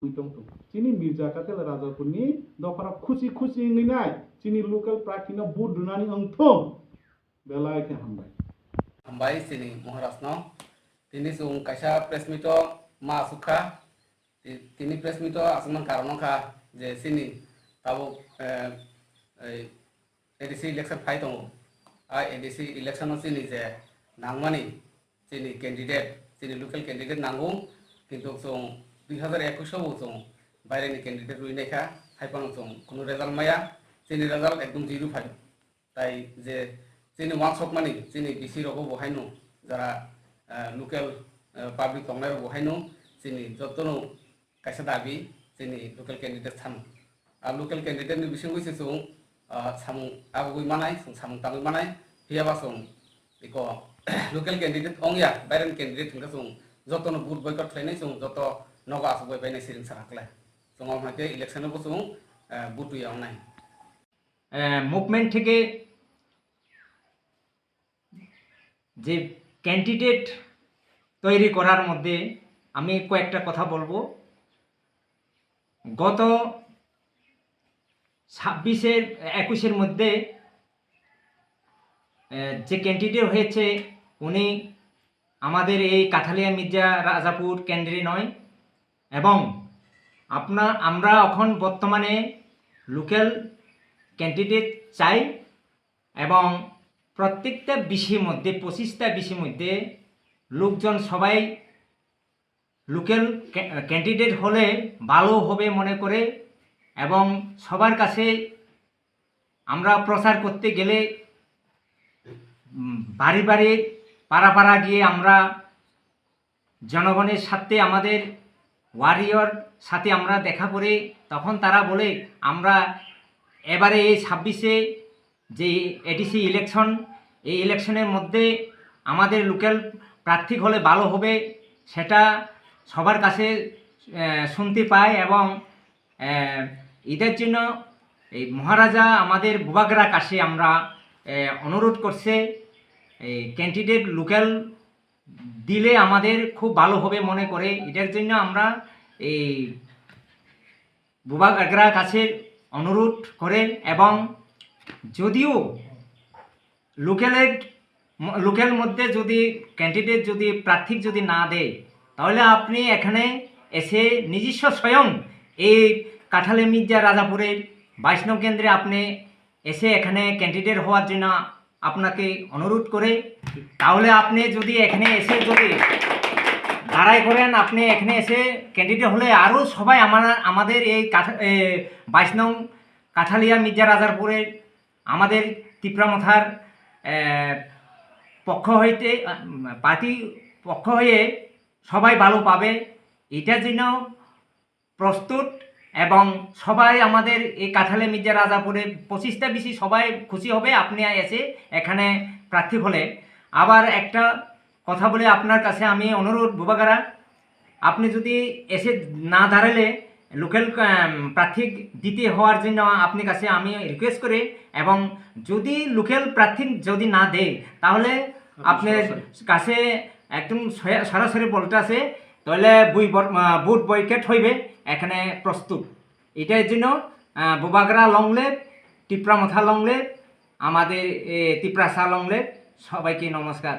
Tungtung. Cini Mirza katel raja puni dopara खुसी nginai cini local praktina bud dunani angthom belai ke hambai sini Maharasno tini sung kaisa presmito ma sukha tini presmito asman karono kha je sini tabo ADC election fight tongo ADC election sini je nangmani sini candidate sini local candidate nanggung kintu sung 2021 sung বাইরেনি candidate রুই নেখা হাইপানো song কোনো result মায়া চিনি result একদম zero phi তাই যে চিনি workshop মানি চিনি BC রকম বহাইনো যারা লোকাল পাবলিক তংনায় বহাইনো চিনি যতনো কাইসা দাবি চিনি লোকাল ক্যান্ডিডেট থানো আর লোকাল ক্যান্ডিডেটনি বিসং হইছে সং সামু আবগুই মানাই সং সামু তাগুই মানাই হিয়াবা সং ইক লোকাল ক্যান্ডিডেট অংয়া বাইরেন ক্যান্ডিডেট থিংকা সং যতনো বুট বয়কট খাইনাই সং যত নগা আসবই বাইনাই সিরিং সারাকলাই মুভমেন্ট থেকে যে ক্যান্ডিডেট তৈরি করার মধ্যে আমি কয়েকটা কথা বলবো। গত 21-এর মধ্যে যে ক্যান্ডিডেট হয়েছে উনি আমাদের এই কাঠালিয়া মির্জা রাজাপুর কেন্দ্রে নয় এবং আমরা এখন বর্তমানে লোকাল ক্যান্ডিডেট চাই এবং প্রত্যেকটা বিষয়ের মধ্যে 25টা বিষয়ের মধ্যে লোকজন সবাই লোকাল ক্যান্ডিডেট হলে ভালো হবে মনে করে এবং সবার কাছে আমরা প্রচার করতে গেলে বাড়ি বাড়ি পাড়া গিয়ে আমরা জনগণের সাথে আমাদের ওয়ারিয়র সাথে আমরা দেখা করে তখন তারা বলে আমরা এবারে এই 26-এ যে এডিসি ইলেকশন এই ইলেকশনের মধ্যে আমাদের লোকাল প্রার্থী হলে ভালো হবে সেটা সবার কাছে শুনতে পাই এবং এদের জন্য এই মহারাজা আমাদের বুবাগরা কাছে আমরা অনুরোধ করছে এই ক্যান্ডিডেট লোকাল দিলে আমাদের খুব ভালো হবে মনে করে এটার জন্য আমরা এই বুবাগরা কাছে অনুরোধ করেন এবং যদিও লোকাল মধ্যে যদি ক্যান্ডিডেট যদি প্রার্থী যদি না দেয় তাহলে আপনি এখানে এসে নিজস্ব স্বয়ং এই কাঠালে মির্জা রাজাপুরের 22 নং কেন্দ্রে আপনি এসে এখানে ক্যান্ডিডেট হওয়ার জন্য আপনাকে অনুরোধ করে তাহলে আপনি যদি এখানে এসে যদি লড়াই করেন আপনি এখানে এসে ক্যান্ডিডেট হলে আরও সবাই আমাদের এই 22 নং কাঠালিয়া মির্জা রাজাপুরের আমাদের তিপ্রামথার পক্ষ হইতে পার্টি পক্ষ হয়ে সবাই ভালো পাবে এটার জন্য প্রস্তুত এবং সবাই আমাদের এই কাঠালে মির্জা রাজাপুরে 25টা বেশি সবাই খুশি হবে আপনি এসে এখানে প্রার্থী হলে। আবার একটা কথা বলে আপনার কাছে আমি অনুরোধ বুবাগারা আপনি যদি এসে না দাঁড়ালে লোকাল প্রার্থী দিতে হওয়ার জন্য আপনার কাছে আমি রিকোয়েস্ট করে এবং যদি লোকাল প্রার্থী যদি না দেয় তাহলে আপনার কাছে একদম সরাসরি বলতে আছে তাহলে বুট বয়কট হইবে এখানে প্রস্তুত এটার জন্য বুবাগরা লংলেট টিপ্রামথা লংলেট আমাদের তিপ্রাসা লংলেট সবাইকে নমস্কার।